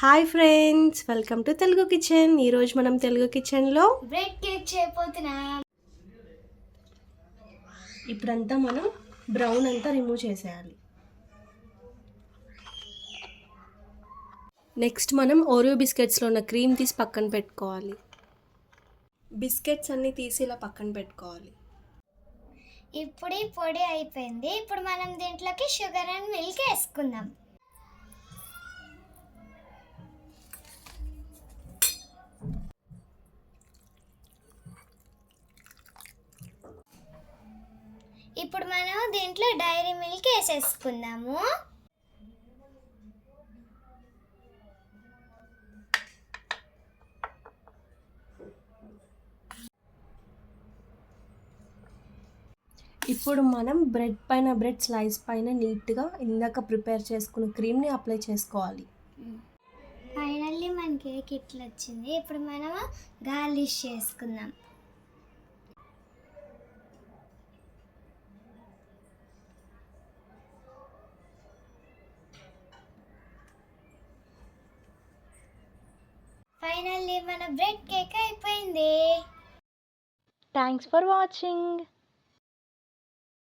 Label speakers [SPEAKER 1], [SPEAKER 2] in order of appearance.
[SPEAKER 1] Hi friends, welcome to Telugu kitchen. ఈరోజు మనం తెలుగు కిచెన్లో
[SPEAKER 2] బ్రెడ్ కేక్ చేయబోతున్నాం.
[SPEAKER 1] ఇప్పుడంతా మనం బ్రౌన్ అంతా రిమూవ్ చేసేయాలి. నెక్స్ట్ మనం ఓరియో బిస్కెట్స్లో ఉన్న క్రీమ్ తీసి పక్కన పెట్టుకోవాలి. బిస్కెట్స్ అన్నీ తీసి ఇలా పక్కన పెట్టుకోవాలి.
[SPEAKER 2] ఇప్పుడు ఈ పొడి అయిపోయింది. ఇప్పుడు మనం దీంట్లోకి షుగర్ అండ్ మిల్క్ వేసుకుందాం. ఇప్పుడు మనం దీంట్లో డైరీ మిల్క్ వేసేసుకుందాము.
[SPEAKER 1] ఇప్పుడు మనం బ్రెడ్ స్లైస్ పైన నీట్గా ఇందాక ప్రిపేర్ చేసుకున్న క్రీమ్ని అప్లై చేసుకోవాలి.
[SPEAKER 2] ఫైనల్లీ మన కేక్ ఇట్లా వచ్చింది. ఇప్పుడు మనం గార్నిష్ చేసుకుందాం. ఫైనల్లీ మన బ్రెడ్ కేక్ అయిపోయింది.
[SPEAKER 3] Thanks for watching.